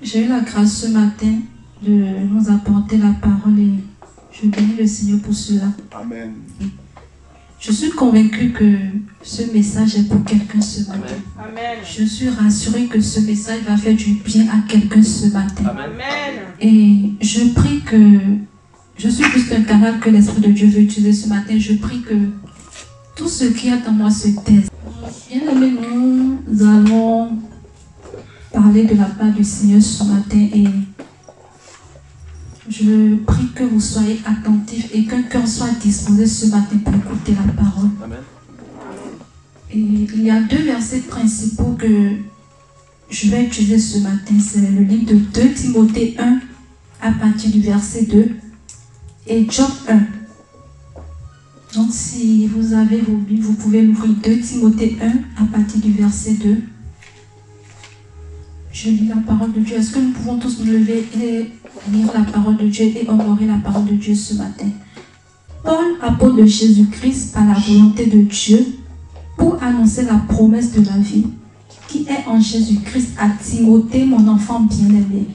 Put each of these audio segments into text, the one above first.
J'ai eu la grâce ce matin de nous apporter la parole et je bénis le Seigneur pour cela. Amen. Je suis convaincue que ce message est pour quelqu'un ce matin. Amen. Je suis rassurée que ce message va faire du bien à quelqu'un ce matin. Amen. Et je prie que, je suis plus un canal que l'Esprit de Dieu veut utiliser ce matin. Je prie que tout ce qui est en moi se taise. Bien aimés, nous allons parler de la part du Seigneur ce matin et je prie que vous soyez attentifs et qu'un cœur soit disposé ce matin pour écouter la parole. Amen. Et il y a deux versets principaux que je vais utiliser ce matin. C'est le livre de 2 Timothée 1 à partir du verset 2 et Job 1. Donc si vous avez vos Bibles, vous pouvez l'ouvrir. 2 Timothée 1 à partir du verset 2. Je lis la parole de Dieu. Est-ce que nous pouvons tous nous lever et lire la parole de Dieu et honorer la parole de Dieu ce matin? Paul, apôtre de Jésus-Christ par la volonté de Dieu, pour annoncer la promesse de la vie qui est en Jésus-Christ à Timothée, mon enfant bien-aimé.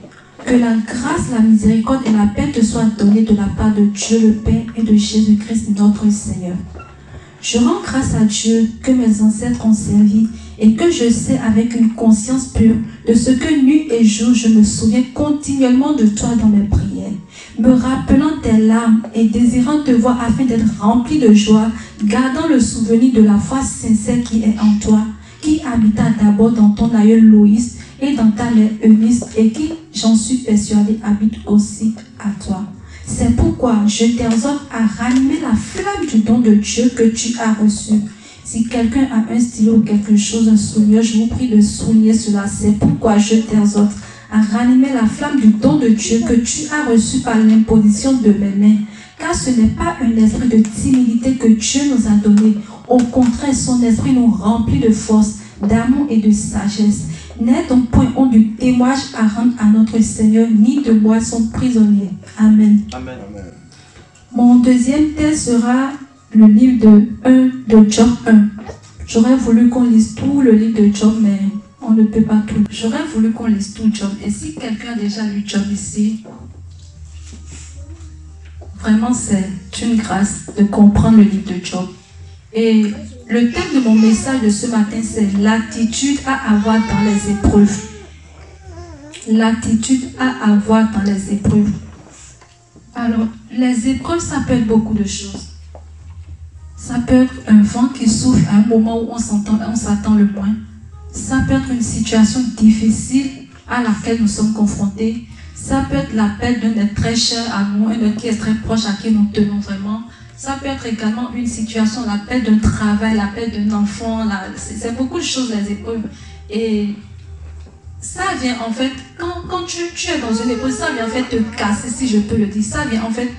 Que la grâce, la miséricorde et la paix te soient données de la part de Dieu le Père et de Jésus-Christ notre Seigneur. Je rends grâce à Dieu que mes ancêtres ont servi et que je sais avec une conscience pure de ce que nuit et jour je me souviens continuellement de toi dans mes prières, me rappelant tes larmes et désirant te voir afin d'être rempli de joie, gardant le souvenir de la foi sincère qui est en toi, qui habita d'abord dans ton aïeul Loïs et dans ta mère Eunice et qui, j'en suis persuadé, habite aussi à toi. C'est pourquoi je t'exhorte à ranimer la flamme du don de Dieu que tu as reçu. Si quelqu'un a un stylo ou quelque chose, un souligneur, je vous prie de souligner cela. C'est pourquoi je t'exhorte à ranimer la flamme du don de Dieu que tu as reçu par l'imposition de mes mains. Car ce n'est pas un esprit de timidité que Dieu nous a donné. Au contraire, son esprit nous remplit de force, d'amour et de sagesse. N'aie donc point honte du témoignage à rendre à notre Seigneur, ni de moi son prisonnier. Amen. Amen. Amen. Mon deuxième texte sera le livre de Job 1. J'aurais voulu qu'on lise tout le livre de Job, mais on ne peut pas tout. J'aurais voulu qu'on lise tout Job. Et si quelqu'un a déjà lu Job ici, vraiment c'est une grâce de comprendre le livre de Job. Et le thème de mon message de ce matin, c'est l'attitude à avoir dans les épreuves. L'attitude à avoir dans les épreuves. Alors, les épreuves, ça peut être beaucoup de choses. Ça peut être un vent qui souffle à un moment où on s'attend le moins. Ça peut être une situation difficile à laquelle nous sommes confrontés. Ça peut être l'appel d'un être très cher à nous, un être qui est très proche, à qui nous tenons vraiment. Ça peut être également une situation, l'appel d'un travail, l'appel d'un enfant. C'est beaucoup de choses, les épreuves. Et ça vient en fait, quand tu es dans une épreuve, ça vient en fait te casser, si je peux le dire. Ça vient en fait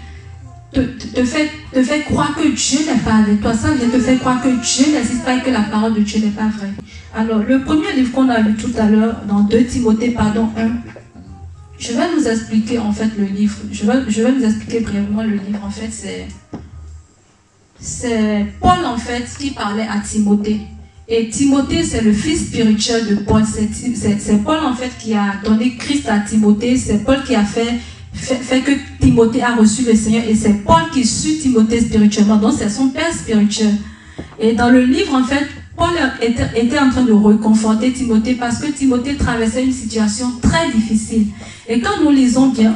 te fait croire que Dieu n'est pas avec toi. Ça vient te faire croire que Dieu n'existe pas et que la parole de Dieu n'est pas vraie. Alors, le premier livre qu'on a lu tout à l'heure, dans 2 Timothée 1, je vais nous expliquer en fait le livre. Je vais nous expliquer brièvement le livre. En fait, c'est Paul en fait qui parlait à Timothée. Et Timothée, c'est le fils spirituel de Paul. C'est Paul en fait qui a donné Christ à Timothée. C'est Paul qui a fait que Timothée a reçu le Seigneur. Et c'est Paul qui suit Timothée spirituellement. Donc c'est son père spirituel. Et dans le livre en fait, Paul était en train de réconforter Timothée parce que Timothée traversait une situation très difficile. Et quand nous lisons bien,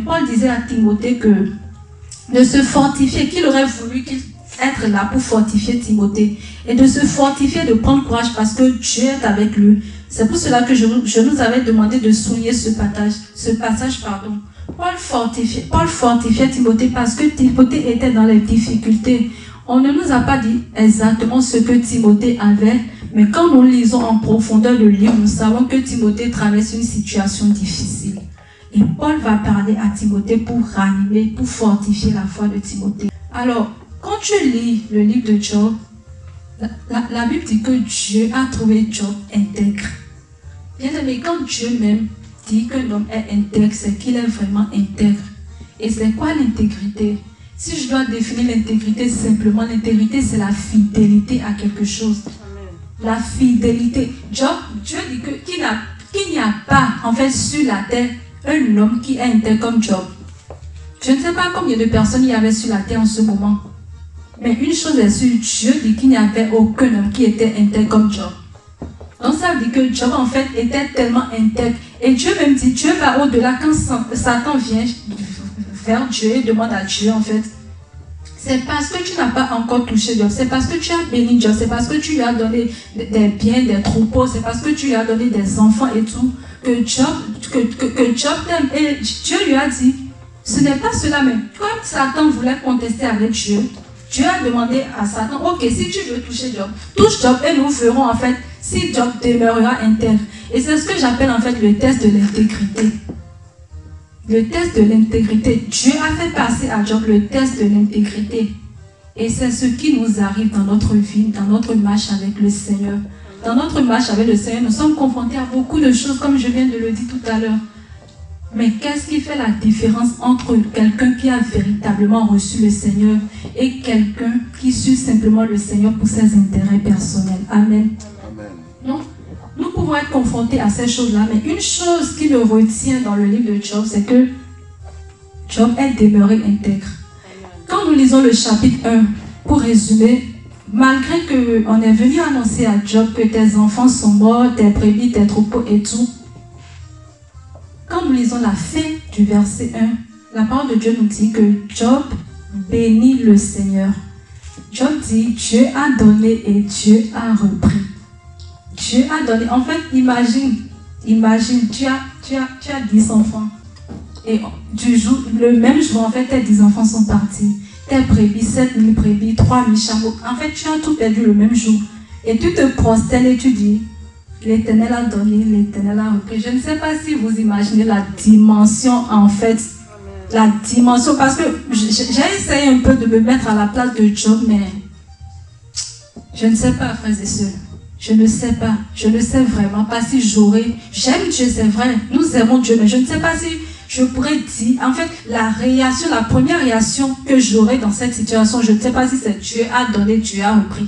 Paul disait à Timothée que de se fortifier, qu'il aurait voulu être là pour fortifier Timothée et de se fortifier, de prendre courage parce que Dieu est avec lui. C'est pour cela que je nous avais demandé de souligner ce passage. Paul fortifiait Timothée parce que Timothée était dans les difficultés. On ne nous a pas dit exactement ce que Timothée avait, mais quand nous lisons en profondeur le livre, nous savons que Timothée traverse une situation difficile. Et Paul va parler à Timothée pour ranimer, pour fortifier la foi de Timothée. Alors, quand tu lis le livre de Job, la Bible dit que Dieu a trouvé Job intègre. Bien aimé, quand Dieu même dit qu'un homme est intègre, c'est qu'il est vraiment intègre. Et c'est quoi l'intégrité? Si je dois définir l'intégrité simplement, l'intégrité c'est la fidélité à quelque chose. La fidélité. Job, Dieu dit qu'il n'y a pas, en fait, sur la terre, un homme qui est intègre comme Job. Je ne sais pas combien de personnes il y avait sur la terre en ce moment. Mais une chose est sûre, Dieu dit qu'il n'y avait aucun homme qui était intègre comme Job. Donc ça veut dire que Job en fait était tellement intègre. Et Dieu même dit, Dieu va au-delà quand Satan vient vers Dieu et demande à Dieu en fait. C'est parce que tu n'as pas encore touché Job, c'est parce que tu as béni Job, c'est parce que tu lui as donné des biens, des troupeaux, c'est parce que tu lui as donné des enfants et tout, que Job t'aime. Et Dieu lui a dit, ce n'est pas cela, mais quand Satan voulait contester avec Dieu, Dieu a demandé à Satan, ok, si tu veux toucher Job, touche Job et nous verrons en fait si Job demeurera intègre. Et c'est ce que j'appelle en fait le test de l'intégrité. Le test de l'intégrité. Dieu a fait passer à Job le test de l'intégrité. Et c'est ce qui nous arrive dans notre vie, dans notre marche avec le Seigneur. Dans notre marche avec le Seigneur, nous sommes confrontés à beaucoup de choses, comme je viens de le dire tout à l'heure. Mais qu'est-ce qui fait la différence entre quelqu'un qui a véritablement reçu le Seigneur et quelqu'un qui suit simplement le Seigneur pour ses intérêts personnels? Amen. Amen. Donc, nous pouvons être confrontés à ces choses-là, mais une chose qui me retient dans le livre de Job, c'est que Job est demeuré intègre. Quand nous lisons le chapitre 1, pour résumer, malgré qu'on est venu annoncer à Job que tes enfants sont morts, tes brebis, tes troupeaux et tout, quand nous lisons la fin du verset 1, la parole de Dieu nous dit que Job bénit le Seigneur. Job dit, Dieu a donné et Dieu a repris. Dieu a donné. En fait, imagine, tu as 10 enfants. Et le même jour, en fait, tes 10 enfants sont partis. Tes brebis, 7000 brebis, 3000 chameaux. En fait, tu as tout perdu le même jour. Et tu te prosternes et tu dis, l'Éternel a donné, l'Éternel a repris. Je ne sais pas si vous imaginez la dimension, en fait. La dimension, parce que j'ai essayé un peu de me mettre à la place de Job, mais je ne sais pas, frères et sœurs. Je ne sais pas. Je ne sais vraiment pas si j'aurais... J'aime Dieu, c'est vrai. Nous aimons Dieu, mais je ne sais pas si je pourrais dire... En fait, la première réaction que j'aurais dans cette situation, je ne sais pas si c'est Dieu a donné, Dieu a repris.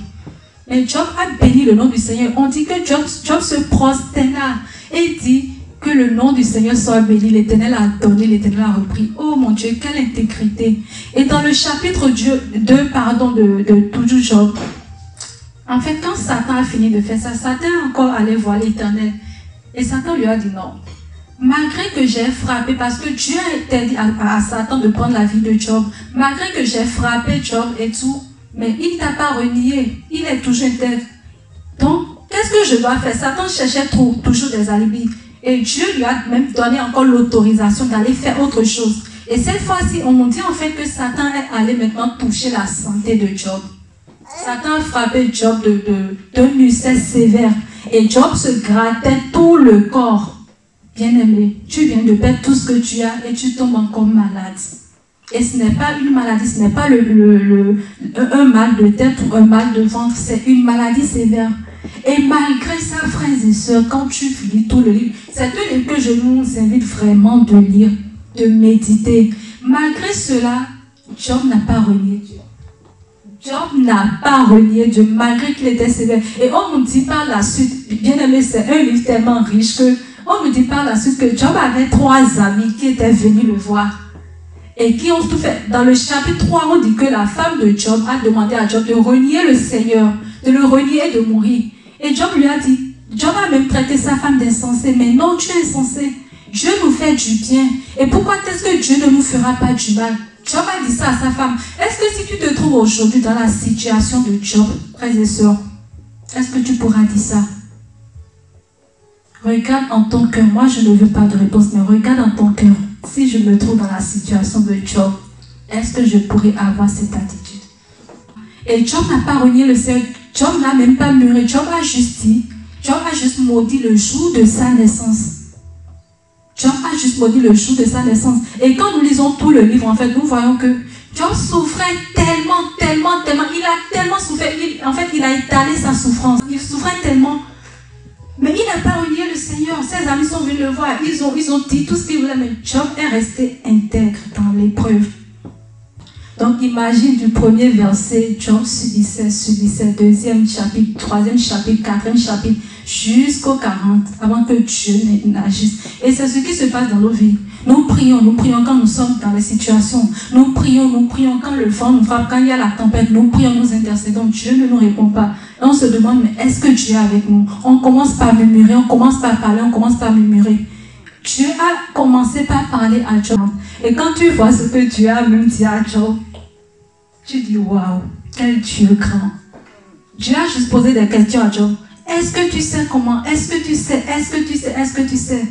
Mais Job a béni le nom du Seigneur. On dit que Job se prosterna et dit que le nom du Seigneur soit béni. L'Éternel a donné, l'Éternel a repris. Oh mon Dieu, quelle intégrité. Et dans le chapitre 2, de toujours Job, en fait, quand Satan a fini de faire ça, Satan est encore allé voir l'Éternel. Et Satan lui a dit non. Malgré que j'ai frappé, parce que Dieu a interdit à Satan de prendre la vie de Job, malgré que j'ai frappé Job et tout, mais il ne t'a pas renié. Il est toujours intègre. Donc, qu'est-ce que je dois faire? Satan cherchait toujours des alibis. Et Dieu lui a même donné encore l'autorisation d'aller faire autre chose. Et cette fois-ci, on nous dit en fait que Satan est allé maintenant toucher la santé de Job. Satan a frappé Job d'un ulcère sévère. Et Job se grattait tout le corps. Bien-aimé, tu viens de perdre tout ce que tu as et tu tombes encore malade. Et ce n'est pas une maladie, ce n'est pas un mal de tête ou un mal de ventre, c'est une maladie sévère. Et malgré ça, frères et sœurs, quand tu lis tout le livre, c'est un livre que je vous invite vraiment de lire, de méditer. Malgré cela, Job n'a pas renié Dieu. Job n'a pas renié Dieu, malgré qu'il était sévère. Et on nous dit par la suite, bien aimé, c'est un livre tellement riche que on nous dit par la suite que Job avait 3 amis qui étaient venus le voir. Et qui ont tout fait. Dans le chapitre 3, on dit que la femme de Job a demandé à Job de renier le Seigneur, de le renier et de mourir. Et Job lui a dit, Job a même traité sa femme d'insensée, mais non, tu es insensé. Dieu nous fait du bien. Et pourquoi est-ce que Dieu ne nous fera pas du mal? Job a dit ça à sa femme. Est-ce que si tu te trouves aujourd'hui dans la situation de Job, frères et sœurs, est-ce que tu pourras dire ça? Regarde en ton cœur. Moi, je ne veux pas de réponse, mais regarde en ton cœur. Si je me trouve dans la situation de Job, est-ce que je pourrais avoir cette attitude? Et Job n'a pas renié le Seigneur. Job n'a même pas murmuré. Job a juste dit, Job a juste maudit le jour de sa naissance. Job a juste maudit le jour de sa naissance. Et quand nous lisons tout le livre, en fait, nous voyons que Job souffrait tellement. Il a tellement souffert. En fait, il a étalé sa souffrance. Il souffrait tellement. Mais il n'a pas renié le Seigneur. Ses amis sont venus le voir. Ils ont dit tout ce qu'ils voulaient. Mais Job est resté intègre dans l'épreuve. Donc imagine du premier verset, Job subissait, deuxième chapitre, troisième chapitre, quatrième chapitre, jusqu'au 40, avant que Dieu n'agisse. Et c'est ce qui se passe dans nos vies. Nous prions quand nous sommes dans les situations. Nous prions quand le vent nous frappe, quand il y a la tempête, nous prions, nous intercédons. Dieu ne nous répond pas. Et on se demande, mais est-ce que Dieu est avec nous? On commence par murmurer, on commence par parler, on commence par murmurer. Dieu a commencé par parler à Job. Et quand tu vois ce que Dieu a même dit à Job, tu dis, waouh, quel Dieu grand. Dieu a juste posé des questions à Job. Est-ce que tu sais comment? Est-ce que tu sais? Est-ce que tu sais? Est-ce que tu sais?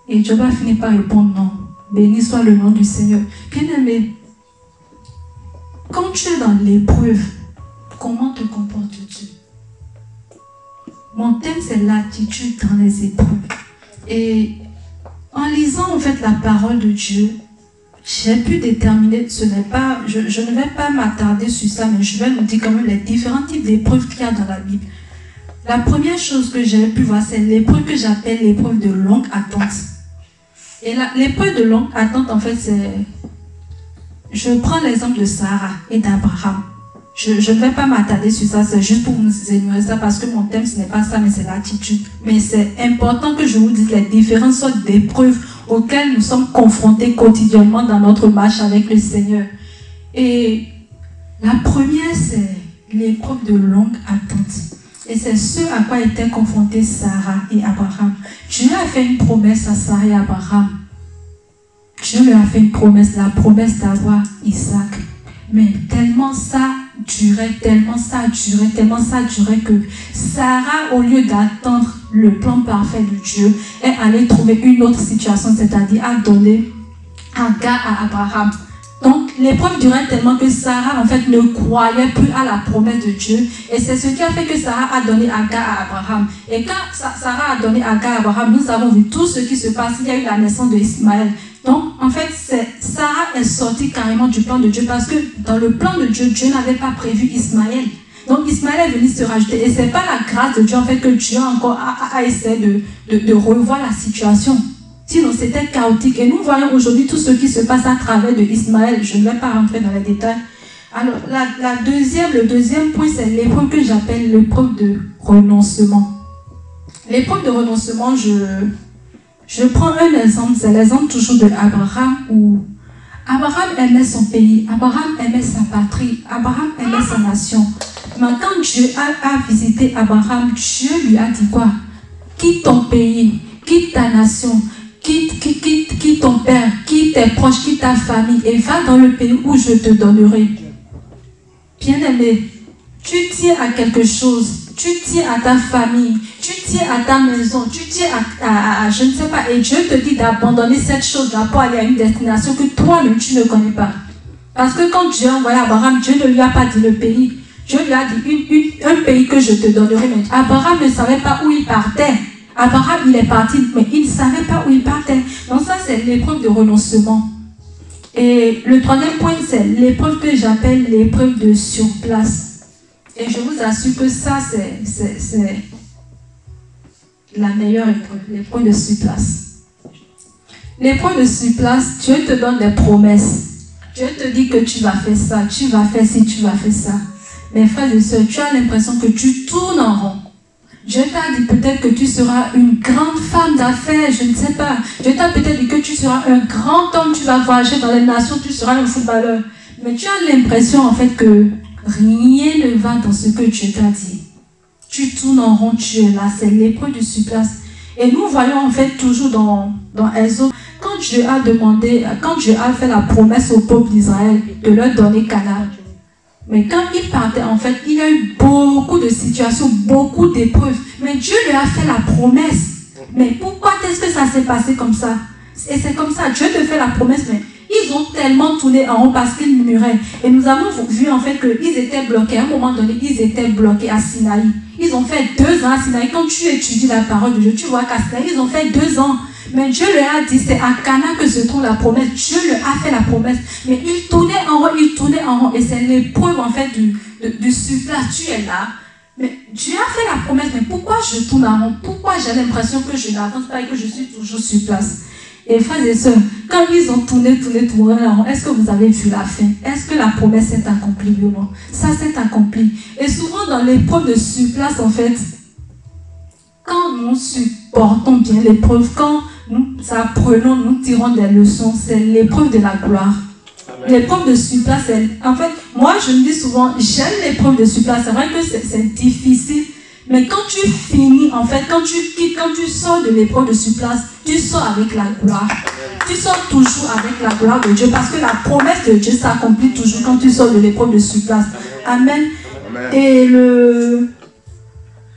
Et Job a fini par répondre non. Béni soit le nom du Seigneur. Bien-aimé, quand tu es dans l'épreuve, comment te comportes-tu? Mon thème, c'est l'attitude dans les épreuves. Et en lisant en fait la parole de Dieu, j'ai pu déterminer, je ne vais pas m'attarder sur ça, mais je vais vous dire quand même les différents types d'épreuves qu'il y a dans la Bible. La première chose que j'ai pu voir, c'est l'épreuve que j'appelle l'épreuve de longue attente. Et l'épreuve de longue attente, en fait, c'est... Je prends l'exemple de Sarah et d'Abraham. Je ne vais pas m'attarder sur ça, c'est juste pour vous énumérer ça, parce que mon thème, ce n'est pas ça, mais c'est l'attitude. Mais c'est important que je vous dise les différentes sortes d'épreuves auxquelles nous sommes confrontés quotidiennement dans notre marche avec le Seigneur. Et la première, c'est l'épreuve de longue attente. Et c'est ce à quoi étaient confrontés Sarah et Abraham. Dieu a fait une promesse à Sarah et à Abraham. Dieu leur a fait une promesse, la promesse d'avoir Isaac. Mais tellement ça durait que Sarah, au lieu d'attendre le plan parfait de Dieu, est allée trouver une autre situation, c'est-à-dire à donner Agar à Abraham. Donc, l'épreuve durait tellement que Sarah, en fait, ne croyait plus à la promesse de Dieu. Et c'est ce qui a fait que Sarah a donné Agar à Abraham. Et quand Sarah a donné Agar à Abraham, nous avons vu tout ce qui se passe. Il y a eu la naissance de Ismaël. Donc, en fait, Sarah est sortie carrément du plan de Dieu parce que dans le plan de Dieu, Dieu n'avait pas prévu Ismaël. Donc, Ismaël est venu se rajouter. Et ce n'est pas la grâce de Dieu, en fait, que Dieu encore a essayé de revoir la situation. Sinon, c'était chaotique. Et nous voyons aujourd'hui tout ce qui se passe à travers de Ismaël. Je ne vais pas rentrer dans les détails. Alors, le deuxième point, c'est l'épreuve que j'appelle l'épreuve de renoncement. L'épreuve de renoncement, je prends un exemple. C'est l'exemple toujours de Abraham, où Abraham aimait son pays. Abraham aimait sa patrie. Abraham aimait sa nation. Mais quand Dieu a visité Abraham, Dieu lui a dit quoi? Quitte ton pays, quitte ta nation. Quitte ton père, quitte tes proches, quitte ta famille et va dans le pays où je te donnerai. Bien-aimé, tu tiens à quelque chose, tu tiens à ta famille, tu tiens à ta maison, tu tiens à je ne sais pas, et Dieu te dit d'abandonner cette chose-là pour aller à une destination que toi-même tu ne connais pas. Parce que quand Dieu a envoyé Abraham, Dieu ne lui a pas dit le pays. Dieu lui a dit un pays que je te donnerai. Mais Abraham ne savait pas où il partait. Abraham, il est parti, mais il ne savait pas où il partait. Donc ça, c'est l'épreuve de renoncement. Et le troisième point, c'est l'épreuve que j'appelle l'épreuve de surplace. Et je vous assure que ça, c'est la meilleure épreuve, l'épreuve de surplace. L'épreuve de surplace, Dieu te donne des promesses. Dieu te dit que tu vas faire ça, tu vas faire ci, tu vas faire ça. Mes frères et sœurs, tu as l'impression que tu tournes en rond. Dieu t'a dit peut-être que tu seras une grande femme d'affaires, je ne sais pas. Dieu t'a peut-être dit que tu seras un grand homme, tu vas voyager dans les nations, tu seras un footballeur. Mais tu as l'impression en fait que rien ne va dans ce que Dieu t'a dit. Tu tournes en rond, tu es là, c'est l'épreuve du surplace. Et nous voyons en fait toujours dans Exode, quand Dieu a fait la promesse au peuple d'Israël de leur donner Canaan. Mais quand il partait, en fait, il y a eu beaucoup de situations, beaucoup d'épreuves. Mais Dieu lui a fait la promesse. Mais pourquoi est-ce que ça s'est passé comme ça? Et c'est comme ça, Dieu te fait la promesse, mais ils ont tellement tourné en rond parce qu'ils murmuraient. Et nous avons vu en fait qu'ils étaient bloqués. À un moment donné, ils étaient bloqués à Sinaï. Ils ont fait 2 ans à Sinaï. Quand tu étudies la parole de Dieu, tu vois qu'à Sinaï, ils ont fait 2 ans. Mais Dieu leur a dit, c'est à Canaan que se trouve la promesse. Dieu leur a fait la promesse. Mais ils tournaient en rond, Et c'est l'épreuve en fait du surplace. Tu es là. Mais Dieu a fait la promesse. Mais pourquoi je tourne en rond? Pourquoi j'ai l'impression que je n'avance pas et que je suis toujours sur place? Et frères et sœurs, quand ils ont tourné, est-ce que vous avez vu la fin? Est-ce que la promesse s'est accomplie ou non? Ça s'est accompli. Et souvent dans l'épreuve de surplace, en fait, quand nous supportons bien l'épreuve, quand nous apprenons, nous tirons des leçons, c'est l'épreuve de la gloire. L'épreuve de surplace, en fait, moi je me dis souvent, j'aime l'épreuve de surplace. C'est vrai que c'est difficile, mais quand tu finis, en fait, quand tu quittes, quand tu sors de l'épreuve de surplace, tu sors avec la gloire. Tu sors toujours avec la gloire de Dieu, parce que la promesse de Dieu s'accomplit toujours quand tu sors de l'épreuve de surplace. Amen. Et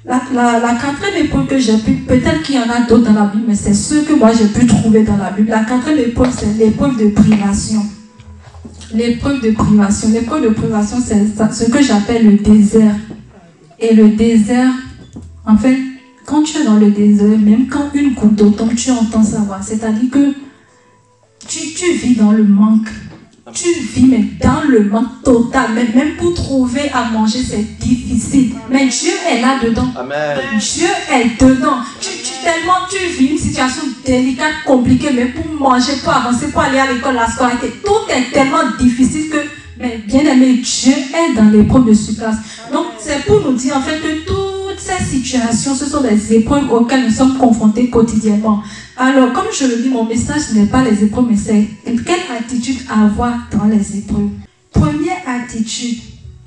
la quatrième épreuve que j'ai pu, peut-être qu'il y en a d'autres dans la Bible, mais c'est ce que moi j'ai pu trouver dans la Bible. La quatrième épreuve, c'est l'épreuve de privation. L'épreuve de privation. L'épreuve de privation, c'est ce que j'appelle le désert. Et le désert, en fait, quand tu es dans le désert, même quand une goutte d'eau tombe, tu entends sa voix. C'est-à-dire que tu vis dans le manque. Tu vis mais dans le manque total. Même pour trouver à manger, c'est difficile. Mais Dieu est là-dedans. Dieu est dedans. Tellement tu vis une situation délicate, compliquée, mais pour manger, pour avancer, pour aller à l'école, la scolarité, tout est tellement difficile que, mais bien aimé, Dieu est dans l'épreuve de surplace. Donc c'est pour nous dire en fait que toutes ces situations, ce sont des épreuves auxquelles nous sommes confrontés quotidiennement. Alors, comme je le dis, mon message n'est pas les épreuves, mais c'est quelle attitude avoir dans les épreuves. Première attitude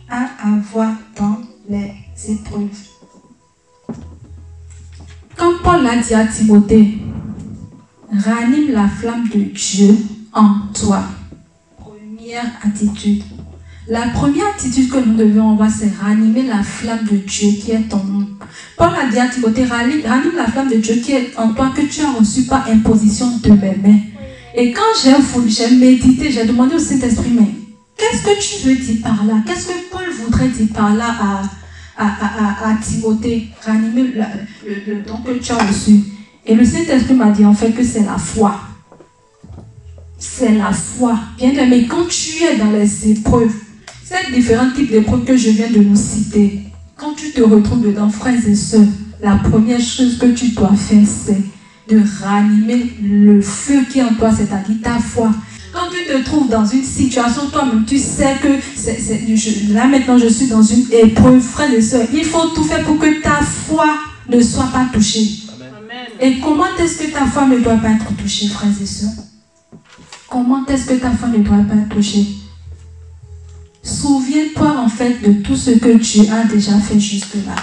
à avoir dans les épreuves. Comme Paul l'a dit à Timothée, ranime la flamme de Dieu en toi. Première attitude. La première attitude que nous devons avoir, c'est ranimer la flamme de Dieu qui est en nous. Paul a dit à Timothée, ranime la flamme de Dieu qui est en toi, que tu as reçu par imposition de mes mains. Et quand j'ai médité, j'ai demandé au Saint-Esprit, mais qu'est-ce que tu veux dire par là? Qu'est-ce que Paul voudrait dire par là à Timothée, ranimer le don que tu as reçu? Et le Saint-Esprit m'a dit en fait que c'est la foi. C'est la foi. Bien aimé, quand tu es dans les épreuves, ces différents types d'épreuves que je viens de nous citer, quand tu te retrouves dedans, frères et sœurs, la première chose que tu dois faire, c'est de ranimer le feu qui est en toi, c'est-à-dire ta foi. Quand tu te trouves dans une situation, toi-même, tu sais que là maintenant je suis dans une épreuve, frères et sœurs, il faut tout faire pour que ta foi ne soit pas touchée. Amen. Et comment est-ce que ta foi ne doit pas être touchée, frères et sœurs? Comment est-ce que ta foi ne doit pas être touchée? Souviens-toi en fait de tout ce que Dieu a déjà fait jusque-là.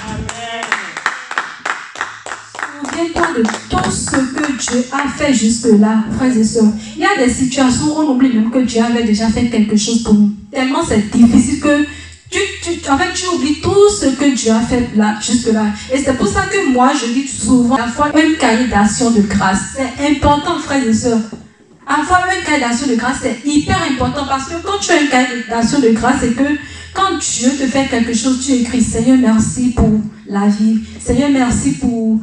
Souviens-toi de tout ce que Dieu a fait jusque-là, frères et sœurs. Il y a des situations où on oublie même que Dieu avait déjà fait quelque chose pour nous. Tellement c'est difficile que tu oublies tout ce que Dieu a fait là, jusque-là. Et c'est pour ça que moi, je dis souvent, à la fois une cahier d'action de grâce. C'est important, frères et sœurs. Avoir un cahier d'action de grâce, c'est hyper important parce que quand tu as un cahier d'action de grâce, c'est que quand Dieu te fait quelque chose, tu écris Seigneur, merci pour la vie. Seigneur, merci pour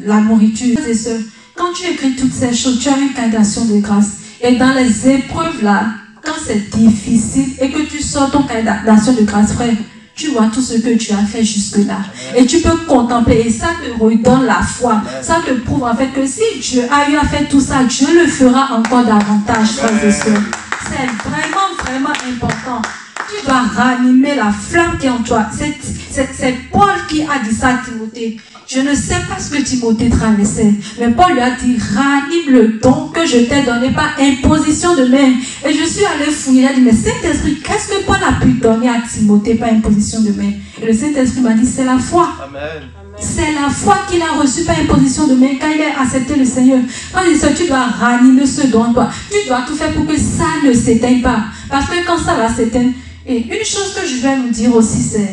la nourriture. Frères et sœurs, quand tu écris toutes ces choses, tu as un cahier d'action de grâce. Et dans les épreuves là, quand c'est difficile et que tu sors ton cahier d'action de grâce, frère, tu vois tout ce que tu as fait jusque-là. Et tu peux contempler. Et ça te redonne la foi. Ça te prouve en fait que si Dieu a eu à faire tout ça, Dieu le fera encore davantage, frères et sœurs. C'est vraiment, vraiment important. Tu dois ranimer la flamme qui est en toi. C'est Paul qui a dit ça à Timothée. Je ne sais pas ce que Timothée traversait, mais Paul lui a dit, ranime le don que je t'ai donné par imposition de main. Et je suis allé fouiller, il a dit, mais Saint-Esprit, qu'est-ce que Paul a pu donner à Timothée par imposition de main? Et le Saint-Esprit m'a dit, c'est la foi. Amen. C'est la foi qu'il a reçue par imposition de main quand il a accepté le Seigneur. Quand il dit, tu dois ranimer ce don en toi. Tu dois tout faire pour que ça ne s'éteigne pas. Parce que quand ça va s'éteindre, et une chose que je vais nous dire aussi, c'est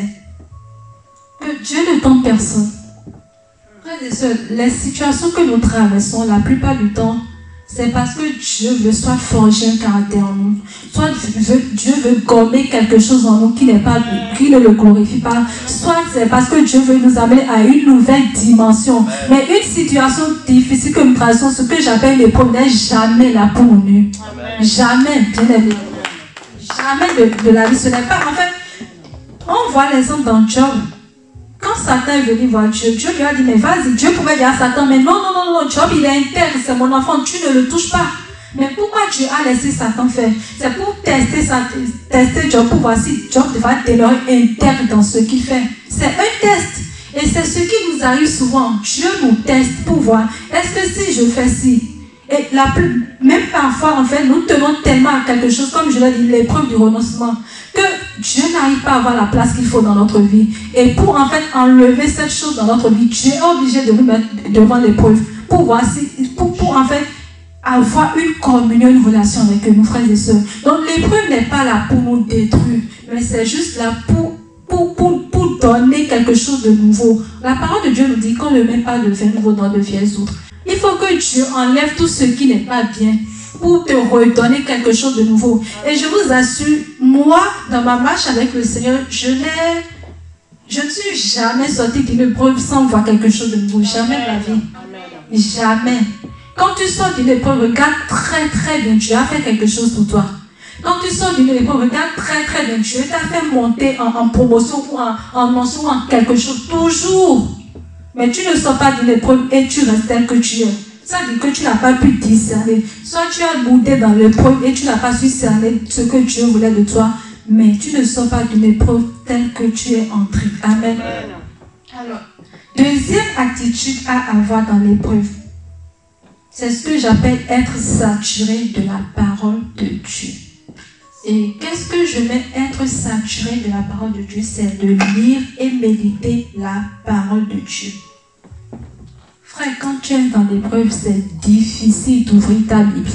que Dieu ne tente personne. Frères et sœurs, les situations que nous traversons, la plupart du temps, c'est parce que Dieu veut soit forger un caractère en nous, soit Dieu veut gommer quelque chose en nous qui ne le glorifie pas, soit c'est parce que Dieu veut nous amener à une nouvelle dimension. Mais une situation difficile que nous traversons, ce que j'appelle l'épreuve, n'est jamais là pour nous. Jamais, bien aimé. Jamais de la vie. Ce n'est pas, en fait, on voit l'exemple dans Job. Quand Satan est venu voir Dieu, Dieu lui a dit, mais vas-y, Dieu pouvait dire à Satan, mais non, non, non, non, Job, il est intègre, c'est mon enfant, tu ne le touches pas. Mais pourquoi Dieu a laissé Satan faire? C'est pour tester Job, pour voir si Job va demeurer intègre dans ce qu'il fait. C'est un test. Et c'est ce qui nous arrive souvent. Dieu nous teste pour voir, est-ce que si je fais ci? Et même parfois, en fait, nous tenons tellement à quelque chose, comme je l'ai dit, l'épreuve du renoncement, que Dieu n'arrive pas à avoir la place qu'il faut dans notre vie. Et pour, en fait, enlever cette chose dans notre vie, Dieu est obligé de nous mettre devant l'épreuve pour voir si, pour en fait, avoir une communion, une relation avec nos frères et sœurs. Donc, l'épreuve n'est pas là pour nous détruire, mais c'est juste là pour donner quelque chose de nouveau. La parole de Dieu nous dit qu'on ne met pas de vin nouveau dans de vieilles outres. Il faut que Dieu enlève tout ce qui n'est pas bien pour te redonner quelque chose de nouveau. Et je vous assure, moi, dans ma marche avec le Seigneur, je ne suis jamais sortie d'une épreuve sans voir quelque chose de nouveau. Jamais de la vie. Jamais. Quand tu sors d'une épreuve, regarde très très bien, Dieu a fait quelque chose pour toi. Quand tu sors d'une épreuve, regarde très très bien, Dieu t'a fait monter en promotion ou en mention, en quelque chose, toujours. Mais tu ne sors pas d'une épreuve et tu restes tel que tu es. Ça dit que tu n'as pas pu discerner. Soit tu as boudé dans l'épreuve et tu n'as pas su cerner ce que Dieu voulait de toi, mais tu ne sors pas d'une épreuve telle que tu es entré. Amen. Alors, deuxième attitude à avoir dans l'épreuve, c'est ce que j'appelle être saturé de la parole de Dieu. Et qu'est-ce que je mets être saturé de la parole de Dieu? C'est de lire et méditer la parole de Dieu. Frère, quand tu es dans l'épreuve, c'est difficile d'ouvrir ta Bible.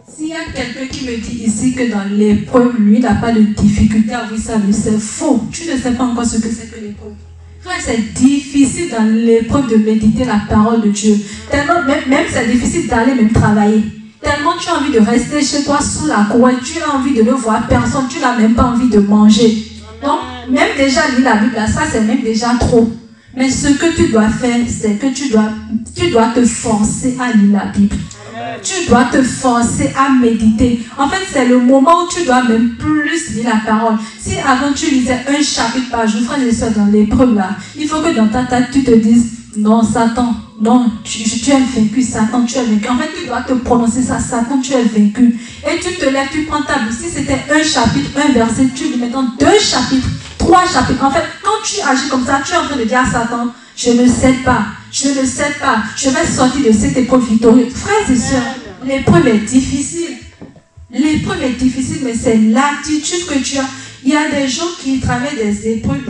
S'il y a quelqu'un qui me dit ici que dans l'épreuve, lui n'a pas de difficulté à ouvrir sa Bible, c'est faux. Tu ne sais pas encore ce que c'est que l'épreuve. Frère, c'est difficile dans l'épreuve de méditer la parole de Dieu. Tellement, même c'est difficile d'aller même travailler. Tellement tu as envie de rester chez toi sous la couette, tu as envie de ne voir personne, tu n'as même pas envie de manger. Donc, même déjà lire la Bible, ça c'est même déjà trop. Mais ce que tu dois faire, c'est que tu dois te forcer à lire la Bible. Tu dois te forcer à méditer. En fait, c'est le moment où tu dois même plus lire la parole. Si avant tu lisais un chapitre par jour, frère et soeur, dans l'épreuve là, il faut que dans ta tête tu te dises, non, Satan, non, tu es vaincu, Satan, tu es vaincu. En fait, tu dois te prononcer ça, Satan, tu es vaincu. Et tu te lèves, tu prends ta Bible. Si c'était un chapitre, un verset, tu dis maintenant 2 chapitres, 3 chapitres. En fait, quand tu agis comme ça, tu es en train de dire à Satan, je ne cède pas, je ne cède pas, je vais sortir de cette épreuve victorieuse. Frères et sœurs, l'épreuve est difficile. L'épreuve est difficile, mais c'est l'attitude que tu as. Il y a des gens qui traversent des épreuves.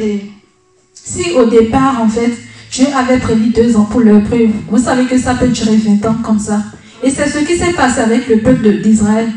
Si au départ, en fait, Dieu avait prévu 2 ans pour leur preuve. Vous savez que ça peut durer 20 ans comme ça. Et c'est ce qui s'est passé avec le peuple d'Israël.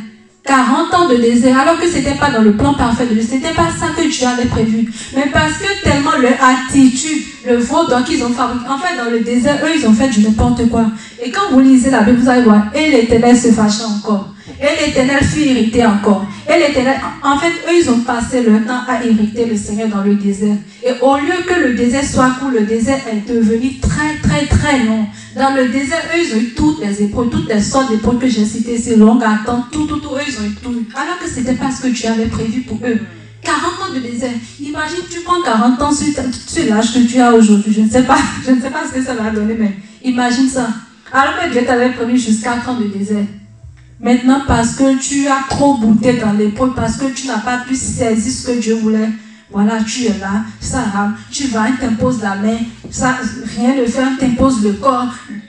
40 ans de désert, alors que ce n'était pas dans le plan parfait de Dieu. Ce n'était pas ça que Dieu avait prévu. Mais parce que tellement leur attitude, le veau qu'ils ont fabriqué, en fait, dans le désert, eux, ils ont fait du n'importe quoi. Et quand vous lisez la Bible, vous allez voir, et l'Éternel se fâcha encore. Et l'Éternel fut irrité encore. Et l'Éternel, en fait, eux, ils ont passé leur temps à irriter le Seigneur dans le désert. Et au lieu que le désert soit court, le désert est devenu très, très, très long. Dans le désert, eux, ils ont eu toutes les épreuves, toutes les sortes d'épreuves que j'ai citées, ces longues attentes, tout, eux, ils ont eu tout. Alors que ce n'était pas ce que Dieu avait prévu pour eux. 40 ans de désert. Imagine, tu prends 40 ans sur l'âge que tu as aujourd'hui. Je ne sais pas ce que ça va donner, mais imagine ça. Alors que Dieu t'avait prévu jusqu'à 4 ans de désert. Maintenant, parce que tu as trop bouté dans l'épreuve, parce que tu n'as pas pu saisir ce que Dieu voulait, voilà, tu es là, ça rame, tu vas, on t'impose la main, ça, rien ne fait, on t'impose le corps.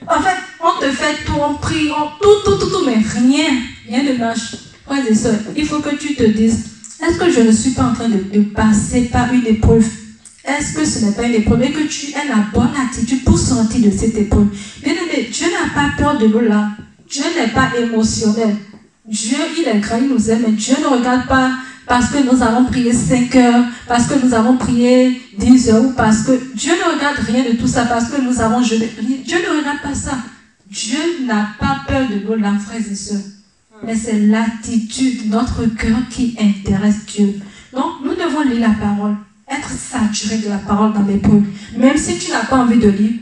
En fait, on te fait tout, on prie, tout, mais rien ne marche. Frères et sœurs, il faut que tu te dises, est-ce que je ne suis pas en train de passer par une épreuve? Est-ce que ce n'est pas une épreuve et que tu aies la bonne attitude pour sortir de cette épreuve? Bien aimé, Dieu n'a pas peur de nous là. Dieu n'est pas émotionnel. Dieu, il est grand, il nous aime, mais Dieu ne regarde pas parce que nous avons prié 5 heures, parce que nous avons prié 10 heures, ou parce que Dieu ne regarde rien de tout ça, parce que nous avons jeûné. Dieu ne regarde pas ça. Dieu n'a pas peur de nos larmes, frères et sœurs. Mais c'est l'attitude, notre cœur qui intéresse Dieu. Donc, nous devons lire la parole, être saturé de la parole dans l'épreuve. Même si tu n'as pas envie de lire,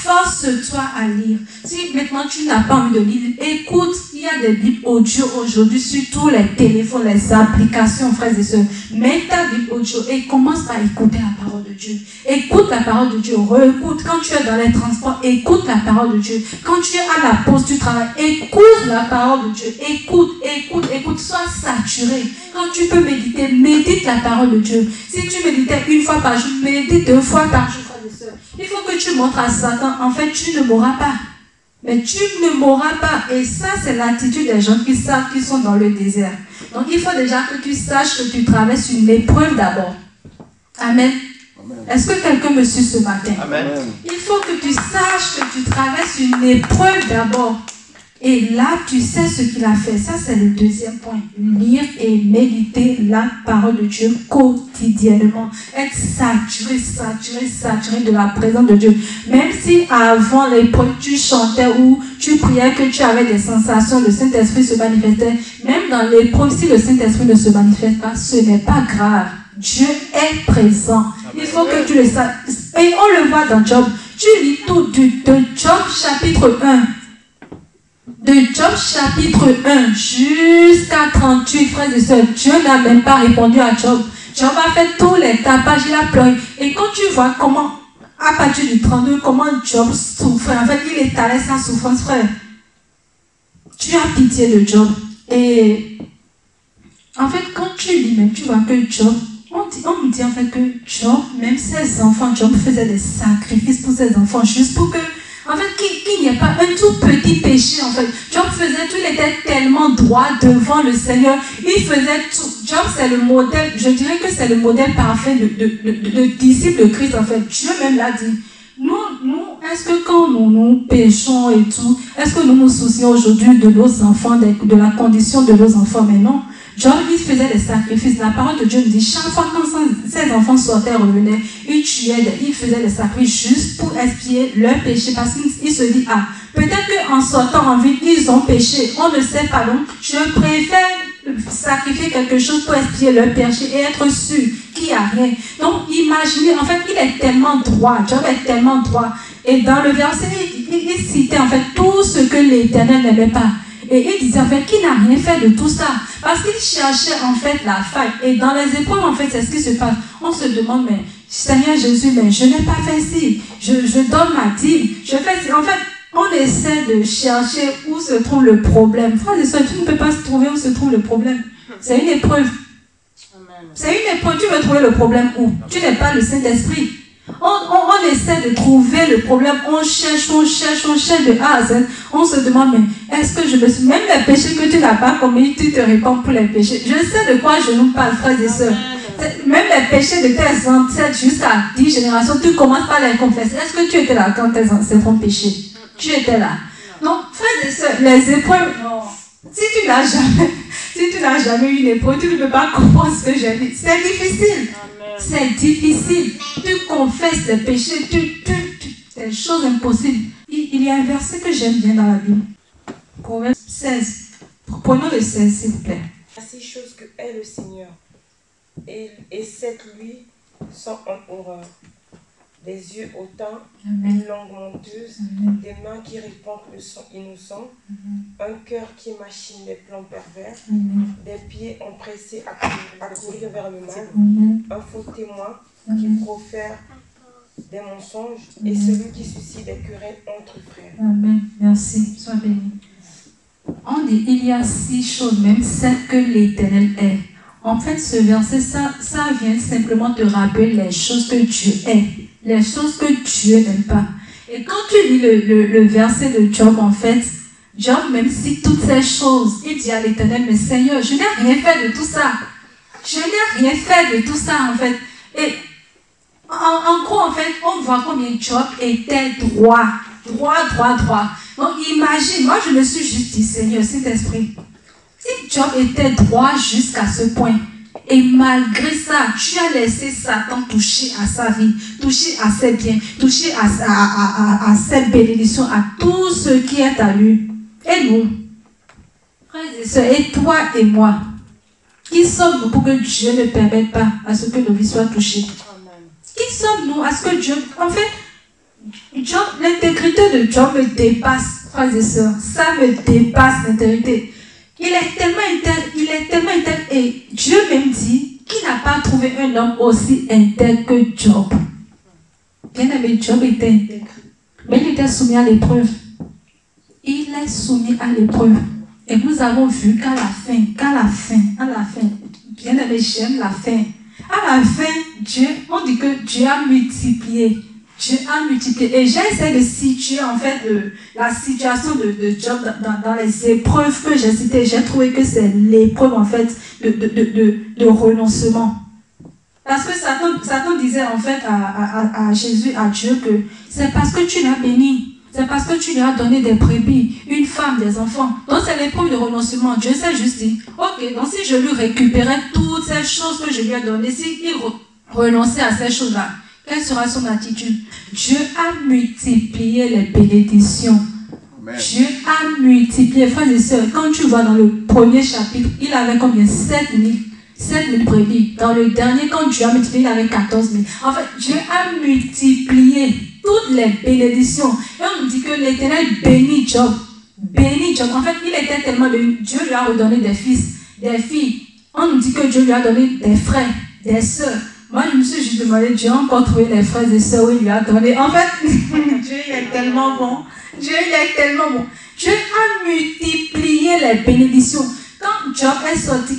force-toi à lire. Si maintenant tu n'as pas envie de lire, écoute, il y a des bibles audio aujourd'hui sur tous les téléphones, les applications, frères et sœurs. Mets ta bible audio et commence par écouter la parole de Dieu. Écoute la parole de Dieu, réécoute. Quand tu es dans les transports, écoute la parole de Dieu. Quand tu es à la pause du travail, écoute la parole de Dieu. Écoute, sois saturé. Quand tu peux méditer, médite la parole de Dieu. Si tu méditais une fois par jour, médite 2 fois par jour, frères et sœurs. Il faut que tu montres à Satan, en fait, tu ne mourras pas. Mais tu ne mourras pas. Et ça, c'est l'attitude des gens qui savent qu'ils sont dans le désert. Donc, il faut déjà que tu saches que tu traverses une épreuve d'abord. Amen. Est-ce que quelqu'un me suit ce matin? Amen. Il faut que tu saches que tu traverses une épreuve d'abord. Et là, tu sais ce qu'il a fait. Ça, c'est le deuxième point. Lire et méditer la parole de Dieu quotidiennement. Être saturé de la présence de Dieu. Même si avant l'épreuve, tu chantais ou tu priais que tu avais des sensations, le Saint-Esprit se manifestait. Même dans l'épreuve, si le Saint-Esprit ne se manifeste pas, ce n'est pas grave. Dieu est présent. Il faut que tu le saches. Et on le voit dans Job. Tu lis tout de Job chapitre 1. De Job chapitre 1 jusqu'à 38, frères et sœurs, Dieu n'a même pas répondu à Job. Job a fait tous les tapages, il a pleuré. Et quand tu vois comment, à partir du 32, comment Job souffrait, en fait, il étalait sa souffrance, frère. Tu as pitié de Job. Et en fait, quand tu lis, même tu vois que Job, on me dit en fait que Job, même ses enfants, Job faisait des sacrifices pour ses enfants, juste pour que, en fait, qu'il n'y ait pas un tout petit péché, en fait. Job faisait tout, il était tellement droit devant le Seigneur. Il faisait tout. Job, c'est le modèle, je dirais que c'est le modèle parfait de disciple de Christ, en fait. Dieu même l'a dit. Nous, est-ce que quand nous péchons et tout, est-ce que nous nous soucions aujourd'hui de nos enfants, de la condition de nos enfants? Mais non. Job, il faisait des sacrifices. La parole de Dieu nous dit, chaque fois quand ses enfants sortaient et revenaient, il faisait des sacrifices juste pour expier leur péché. Parce qu'il se dit, peut-être qu'en sortant en ville, ils ont péché. On ne sait pas, donc je préfère sacrifier quelque chose pour expier leur péché et être sûr qu'il n'y a rien. Donc, imaginez, en fait, il est tellement droit. Job est tellement droit. Et dans le verset, il citait en fait tout ce que l'Éternel n'aimait pas. Et il disait en fait qu'il n'a rien fait de tout ça. Parce qu'il cherchait en fait la faille. Et dans les épreuves, en fait, c'est ce qui se passe. On se demande, mais Seigneur Jésus, mais je n'ai pas fait ci. Je donne ma dîme. Je fais ci. En fait, on essaie de chercher où se trouve le problème. Frère et sœur, tu ne peux pas se trouver où se trouve le problème. C'est une épreuve. C'est une épreuve. Tu veux trouver le problème où? Tu n'es pas le Saint-Esprit. On essaie de trouver le problème, on cherche de A à Z. On se demande, mais est-ce que je me suis... Même les péchés que tu n'as pas commis, tu te réponds pour les péchés. Je sais de quoi je nous parle, frères et sœurs. Même les péchés de tes ancêtres jusqu'à 10 générations, tu commences par les confesser. Est-ce que tu étais là quand tes ancêtres ont péché? Tu étais là. Donc, frères et sœurs, les épreuves, si tu n'as jamais eu une épreuve, tu ne peux pas comprendre ce que j'ai dit. C'est difficile. C'est difficile. Tu confesses les péchés, c'est des choses impossibles. Il y a un verset que j'aime bien dans la Bible. Proverbe 16. Prenons le 16, s'il vous plaît. 6 choses que est le Seigneur, et 7 lui sont en horreur. Des yeux hautains, une langue menteuse, des mains qui répandent le sang innocent, un cœur qui machine des plans pervers, des pieds empressés à courir vers le mal, un faux témoin qui profère des mensonges et celui qui suscite des querelles entre frères. Amen. Merci. Sois béni. On dit, il y a 6 choses, même 7 que l'Éternel est. En fait, ce verset, ça vient simplement te rappeler les choses que Dieu est. Les choses que Dieu n'aime pas. Et quand tu lis le verset de Job, en fait, Job, même si toutes ces choses, il dit à l'Éternel, mais Seigneur, je n'ai rien fait de tout ça. Je n'ai rien fait de tout ça, en fait. Et en gros, en fait, on voit combien Job était droit. Donc, imagine, moi, je me suis juste dit, Seigneur, Saint-Esprit, si Job était droit jusqu'à ce point, et malgré ça, tu as laissé Satan toucher à sa vie, toucher à ses biens, toucher à ses bénédictions, à tout ce qui est à lui. Et nous, frères et sœurs, et toi et moi, qui sommes-nous pour que Dieu ne permette pas à ce que nos vies soient touchées? Qui sommes-nous à ce que Dieu... En fait, Dieu Job, l'intégrité de Job me dépasse, frères et sœurs. Ça me dépasse l'intégrité. Il est tellement intègre. Et Dieu même dit qu'il n'a pas trouvé un homme aussi intègre que Job. Bien aimé, Job était intègre. Mais il était soumis à l'épreuve. Il est soumis à l'épreuve. Et nous avons vu qu'à la fin, bien aimé, j'aime la fin. À la fin, on dit que Dieu a multiplié. Et j'ai essayé de situer en fait la situation de Job dans les épreuves que j'ai citées. J'ai trouvé que c'est l'épreuve en fait de renoncement. Parce que Satan disait en fait à Jésus, à Dieu, que c'est parce que tu l'as béni. C'est parce que tu lui as donné des brebis, une femme, des enfants. Donc c'est l'épreuve de renoncement. Dieu s'est juste dit, ok, donc si je lui récupérais toutes ces choses que je lui ai données, s'il renonçait à ces choses-là, quelle sera son attitude? Dieu a multiplié les bénédictions. Amen. Dieu a multiplié. Frères et sœurs, quand tu vois dans le premier chapitre, il avait combien? 7 000 brebis. Dans le dernier, quand Dieu a multiplié, il avait 14 000. En fait, Dieu a multiplié toutes les bénédictions. Et on nous dit que l'Éternel bénit Job. En fait, il était tellement béni. Dieu lui a redonné des fils, des filles. On nous dit que Dieu lui a donné des frères, des sœurs. Moi, je me suis juste demandé, Dieu a encore trouvé les frères et sœurs où il lui a donné. En fait, Dieu est tellement bon. Dieu a multiplié les bénédictions. Quand Job est sorti,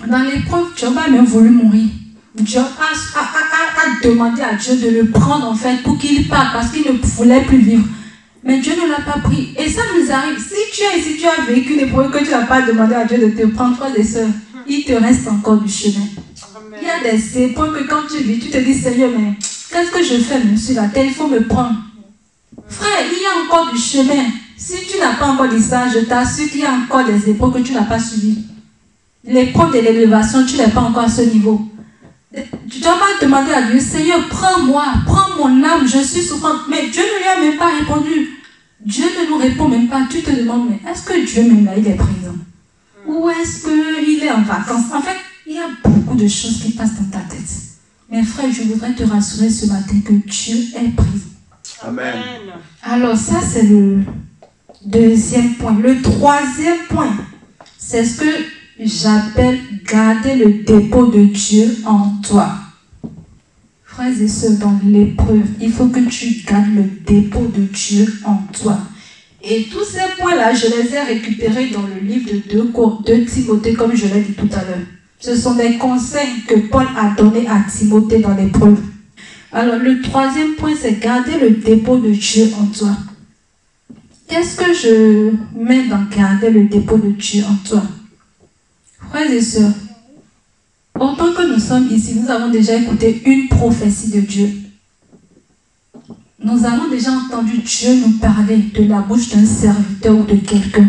dans l'épreuve, Job a même voulu mourir. Job a demandé à Dieu de le prendre en fait pour qu'il parte parce qu'il ne voulait plus vivre. Mais Dieu ne l'a pas pris. Et ça nous arrive. Si tu as vécu l'épreuve que tu n'as pas demandé à Dieu de te prendre, frères et sœurs, il te reste encore du chemin. Il y a des épreuves que quand tu vis, tu te dis, Seigneur, mais qu'est-ce que je fais, monsieur la terre, il faut me prendre. Frère, il y a encore du chemin. Si tu n'as pas encore dit ça, je t'assure qu'il y a encore des épreuves que tu n'as pas suivies. L'épreuve de l'élévation, tu n'es pas encore à ce niveau. Tu dois pas demander à Dieu, Seigneur, prends-moi, prends mon âme, je suis souffrante. Mais Dieu ne lui a même pas répondu. Dieu ne nous répond même pas. Tu te demandes, mais est-ce que Dieu même là, il est présent? Ou est-ce qu'il est en vacances? En fait, il y a beaucoup de choses qui passent dans ta tête. Mais frère, je voudrais te rassurer ce matin que Dieu est présent. Amen. Alors ça, c'est le deuxième point. Le troisième point, c'est ce que j'appelle garder le dépôt de Dieu en toi. Frères et sœurs, dans l'épreuve, il faut que tu gardes le dépôt de Dieu en toi. Et tous ces points-là, je les ai récupérés dans le livre de 2 Timothée, comme je l'ai dit tout à l'heure. Ce sont des conseils que Paul a donnés à Timothée dans l'épreuve. Alors, le troisième point, c'est garder le dépôt de Dieu en toi. Qu'est-ce que je mets dans garder le dépôt de Dieu en toi? Frères et sœurs, autant que nous sommes ici, nous avons déjà écouté une prophétie de Dieu. Nous avons déjà entendu Dieu nous parler de la bouche d'un serviteur ou de quelqu'un.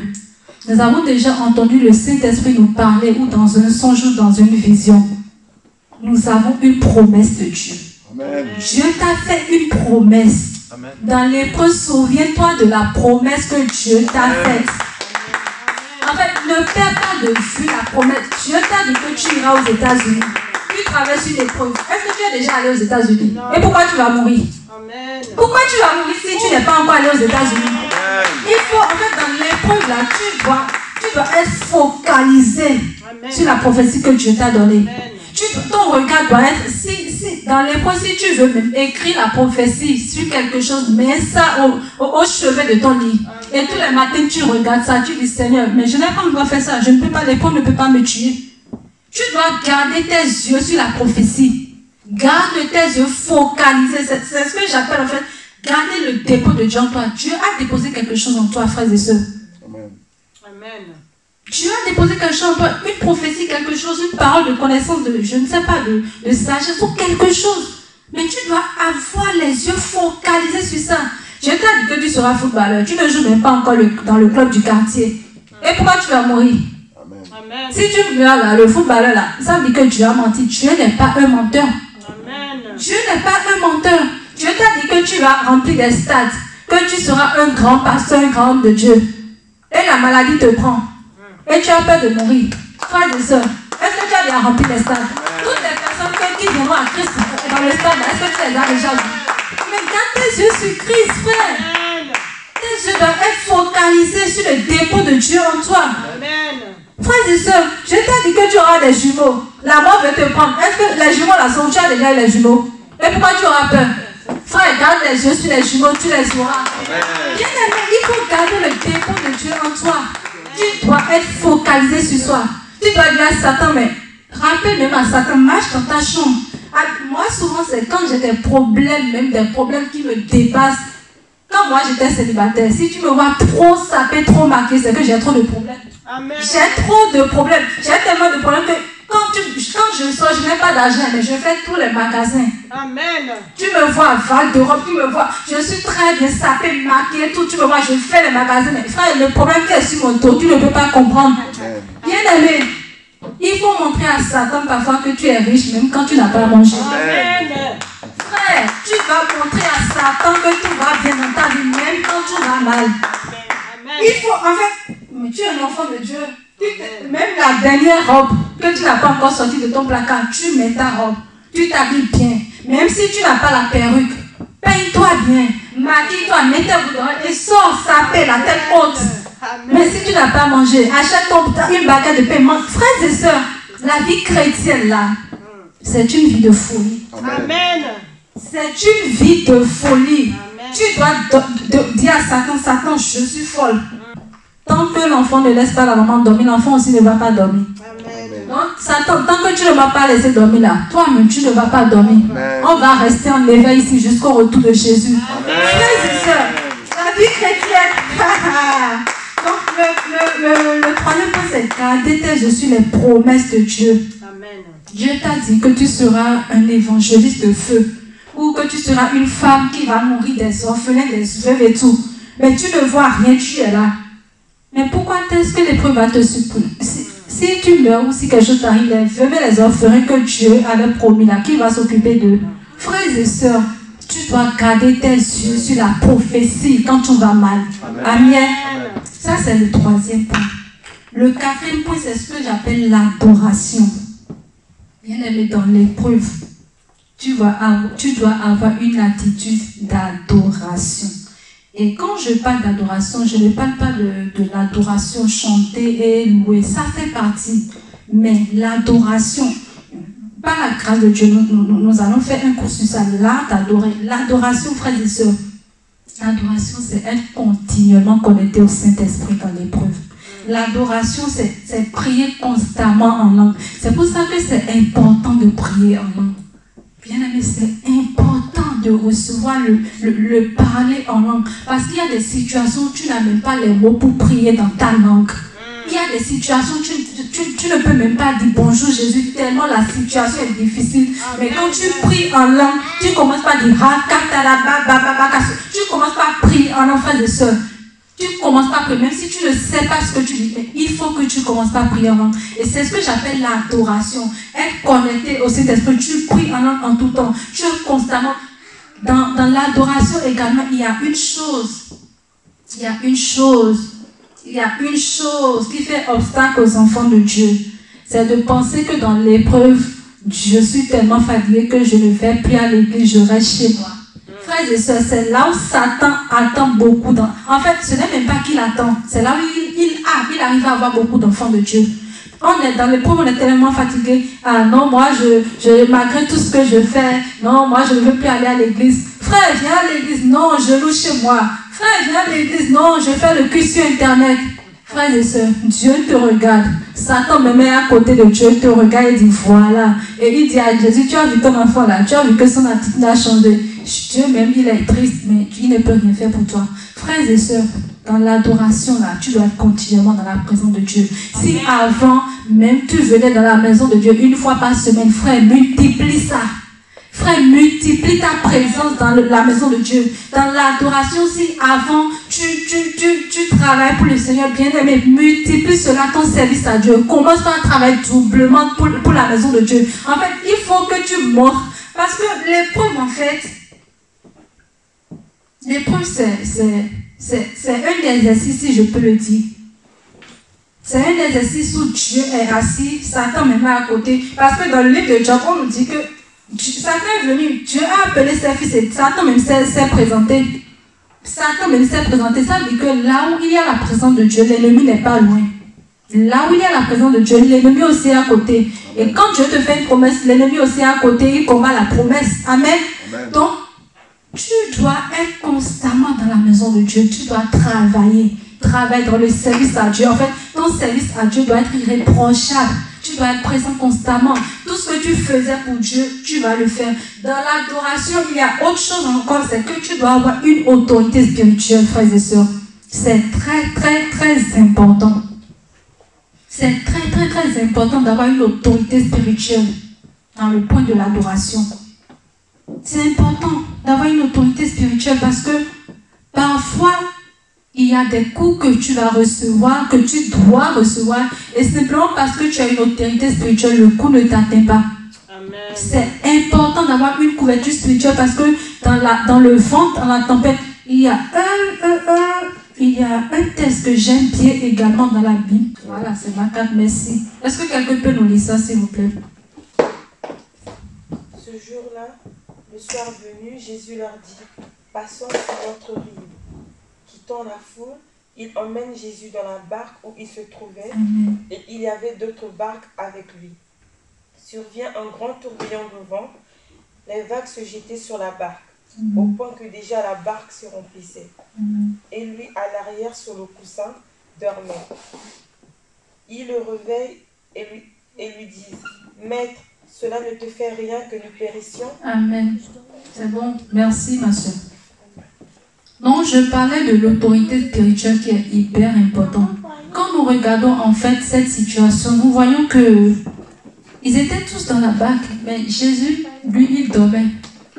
Nous avons déjà entendu le Saint-Esprit nous parler ou dans un songe ou dans une vision. Nous avons une promesse de Dieu. Amen. Dieu t'a fait une promesse. Amen. Dans l'épreuve, souviens-toi de la promesse que Dieu t'a faite. En fait, ne perds pas de vue la promesse. Dieu t'a dit que tu iras aux États-Unis. Tu traverses une épreuve. Est-ce que tu es déjà allé aux États-Unis? Et pourquoi tu vas mourir? Amen. Pourquoi tu vas mourir si tu n'es pas encore allé aux États-Unis? Il faut, en fait, dans l'épreuve là, tu dois être focalisé sur la prophétie que Dieu t'a donnée. Ton regard doit être, dans l'épreuve, si tu veux même écrire la prophétie sur quelque chose, mets ça au chevet de ton lit. Et tous les matins, tu regardes ça, tu dis, Seigneur, mais je n'ai pas encore fait ça, je ne peux pas, l'épreuve ne peut pas me tuer. Tu dois garder tes yeux sur la prophétie. Garde tes yeux focalisés. C'est ce que j'appelle en fait, garder le dépôt de Dieu en toi. Dieu a déposé quelque chose en toi, frères et sœurs. Amen. Amen. Dieu a déposé quelque chose en toi, une prophétie, quelque chose, une parole de connaissance, de, je ne sais pas, de sagesse ou quelque chose. Mais tu dois avoir les yeux focalisés sur ça. Je t'ai dit que tu seras footballeur. Tu ne joues même pas encore dans le club du quartier. Et pourquoi tu vas mourir? Amen. Si tu regardes là, le footballeur là, ça veut dire que Dieu a menti. Dieu n'est pas un menteur. Amen. Dieu n'est pas un menteur. Dieu t'a dit que tu vas remplir des stades, que tu seras un grand pasteur, un grand homme de Dieu. Et la maladie te prend. Et tu as peur de mourir. Frères et sœurs, est-ce que tu as déjà rempli les stades? Toutes les personnes qui viendront à Christ dans le stade, est-ce que tu les as déjà vues? Mais garde tes yeux sur Christ, en toi. Amen. Frères et sœurs, je t'ai dit que tu auras des jumeaux. La mort veut te prendre. Est-ce que les jumeaux là sont, tu as déjà les jumeaux? Et pourquoi tu auras peur? Frère, garde les yeux sur les jumeaux, tu les auras. Bien aimé, il faut garder le dépôt de Dieu en toi. Tu dois être focalisé sur soi. Tu dois dire à Satan, mais rappelle même à Satan, marche dans ta chambre. Moi, souvent, c'est quand j'ai des problèmes, même des problèmes qui me dépassent. Quand moi, j'étais célibataire, si tu me vois trop sapé, trop marqué, c'est que j'ai trop de problèmes. J'ai trop de problèmes. J'ai tellement de problèmes que quand je sors, je n'ai pas d'argent, mais je fais tous les magasins. Amen. Tu me vois, Val d'Europe, tu me vois, je suis très bien sapé, marqué, tout. Tu me vois, je fais les magasins. Mais frère, le problème qui est sur mon dos, tu ne peux pas comprendre. Bien aimé, il faut montrer à Satan parfois que tu es riche, même quand tu n'as pas mangé. Amen. Frère, tu vas montrer à Satan que tout va bien dans ta vie, même quand tu vas mal. Il faut, en fait, mais tu es un enfant de Dieu. Même la dernière robe que tu n'as pas encore sortie de ton placard, tu mets ta robe, tu t'habilles bien. Même si tu n'as pas la perruque, peins-toi bien, maquille-toi, mets tes boutons et sors sapé la tête haute. Mais si tu n'as pas mangé, achète une baguette de paiement. Frères et sœurs, la vie chrétienne là, c'est une vie de folie. Amen. C'est une vie de folie. Amen. Tu dois dire à Satan, Satan, je suis folle. Tant que l'enfant ne laisse pas la maman dormir, l'enfant aussi ne va pas dormir. Amen. Donc, Satan, tant que tu ne vas pas laisser dormir là, toi-même, tu ne vas pas dormir. Amen. On va rester en éveil ici jusqu'au retour de Jésus. Frères et sœurs, la vie chrétienne. Donc, le troisième point, c'est garder tes yeux sur les promesses de Dieu. Amen. Dieu t'a dit que tu seras un évangéliste de feu. Ou que tu seras une femme qui va nourrir des orphelins, des veuves et tout. Mais tu ne vois rien, tu es là. Mais pourquoi est-ce que l'épreuve va te surprendre? Si tu meurs ou si quelque chose t'arrive, les veuves et les orphelins que Dieu avait promis là, qui va s'occuper d'eux? Frères et sœurs, tu dois garder tes yeux sur la prophétie quand tu vas mal. Amen. Ça, c'est le troisième point. Le quatrième point, c'est ce que j'appelle l'adoration. Bien aimé, dans l'épreuve, tu dois avoir une attitude d'adoration. Et quand je parle d'adoration, je ne parle pas de l'adoration chantée et louée. Ça fait partie. Mais l'adoration, par la grâce de Dieu, nous allons faire un cours sur ça. L'art d'adorer. L'adoration, frères et sœurs. L'adoration, c'est être continuellement connecté au Saint-Esprit dans l'épreuve. L'adoration, c'est prier constamment en langue. C'est pour ça que c'est important de prier en langue. Bien aimé, c'est important de recevoir le parler en langue. Parce qu'il y a des situations où tu n'as même pas les mots pour prier dans ta langue. Il y a des situations où tu ne peux même pas dire bonjour Jésus, tellement la situation est difficile. Mais quand tu pries en langue, tu commences par dire tu commences par prier en langue, frères et sœurs. Tu commences par prier, même si tu ne sais pas ce que tu dis, mais il faut que tu commences par prier en langue. Et c'est ce que j'appelle l'adoration. Être connecté au Saint-Esprit. Tu pries en langue en tout temps. Tu es constamment. Dans l'adoration également, il y a une chose. Il y a une chose qui fait obstacle aux enfants de Dieu. C'est de penser que dans l'épreuve, je suis tellement fatigué que je ne vais plus à l'église, je reste chez moi. Frères et sœurs, c'est là où Satan attend beaucoup. En fait, ce n'est même pas qu'il attend. C'est là où il arrive à avoir beaucoup d'enfants de Dieu. On est dans l'épreuve, on est tellement fatigué. Ah non, moi, malgré tout ce que je fais, non, moi, je ne veux plus aller à l'église. Frère, viens à l'église. Non, je loue chez moi. Frère, viens à l'église. Non, je fais le culte sur Internet. Frères et sœurs, Dieu te regarde. Satan me met à côté de Dieu, te regarde et dit voilà. Et il dit à Jésus, tu as vu ton enfant là, tu as vu que son attitude a changé. Dieu même, il est triste, mais il ne peut rien faire pour toi. Frères et sœurs, dans l'adoration là, tu dois être continuellement dans la présence de Dieu. Si avant, même tu venais dans la maison de Dieu une fois par semaine, frère, multiplie ça. Frère, multiplie ta présence dans la maison de Dieu. Dans l'adoration, si avant, tu travailles pour le Seigneur bien-aimé, multiplie cela, ton service à Dieu. Commence par travailler doublement pour la maison de Dieu. En fait, il faut que tu montres. Parce que l'épreuve, en fait, l'épreuve, c'est un exercice, si je peux le dire. C'est un exercice où Dieu est assis, Satan me met à côté. Parce que dans le livre de Job, on nous dit que Satan est venu, Dieu a appelé ses fils et Satan même s'est présenté. Satan même s'est présenté. Ça veut dire que là où il y a la présence de Dieu, l'ennemi n'est pas loin. Là où il y a la présence de Dieu, l'ennemi aussi est à côté. Et quand Dieu te fait une promesse, l'ennemi aussi est à côté, il combat la promesse. Amen. Donc, tu dois être constamment dans la maison de Dieu. Tu dois travailler dans le service à Dieu. En fait, ton service à Dieu doit être irréprochable. Tu dois être présent constamment. Tout ce que tu faisais pour Dieu, tu vas le faire. Dans l'adoration, il y a autre chose encore, c'est que tu dois avoir une autorité spirituelle, frères et sœurs. C'est très important. C'est très important d'avoir une autorité spirituelle dans le point de l'adoration. C'est important d'avoir une autorité spirituelle parce que parfois, il y a des coups que tu vas recevoir, que tu dois recevoir, et simplement parce que tu as une autorité spirituelle, le coup ne t'atteint pas. C'est important d'avoir une couverture spirituelle parce que dans le vent, dans la tempête, il y a un texte que j'aime bien également dans la Bible. Voilà, c'est ma carte, merci. Est-ce que quelqu'un peut nous lire ça, s'il vous plaît? Ce jour-là, le soir venu, Jésus leur dit, passons sur l'autre rive. Quittant la foule, il emmène Jésus dans la barque où il se trouvait, et il y avait d'autres barques avec lui. Survient un grand tourbillon de vent, les vagues se jetaient sur la barque, au point que déjà la barque se remplissait. Et lui, à l'arrière, sur le coussin, dormait. Il le réveille et lui dit, Maître, cela ne te fait rien que nous périssions? Amen. C'est bon. Merci, ma soeur. Non, je parlais de l'autorité spirituelle qui est hyper importante. Quand nous regardons en fait cette situation, nous voyons que ils étaient tous dans la barque, mais Jésus, lui, il dormait.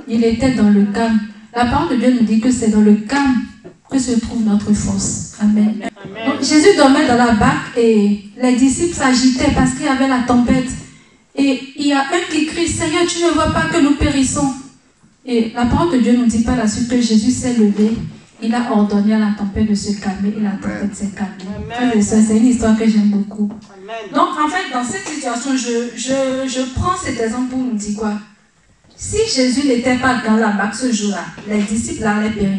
Il était dans le calme. La parole de Dieu nous dit que c'est dans le calme que se trouve notre force. Amen. Donc Jésus dormait dans la barque et les disciples s'agitaient parce qu'il y avait la tempête. Et il y a un qui crie, Seigneur, tu ne vois pas que nous périssons? Et la parole de Dieu ne nous dit pas la suite que Jésus s'est levé. Il a ordonné à la tempête de se calmer et la tempête s'est calmée. C'est une histoire que j'aime beaucoup. Amen. Donc en fait, dans cette situation, je prends cet exemple pour nous dire quoi? Si Jésus n'était pas dans la barque ce jour-là, les disciples allaient périr.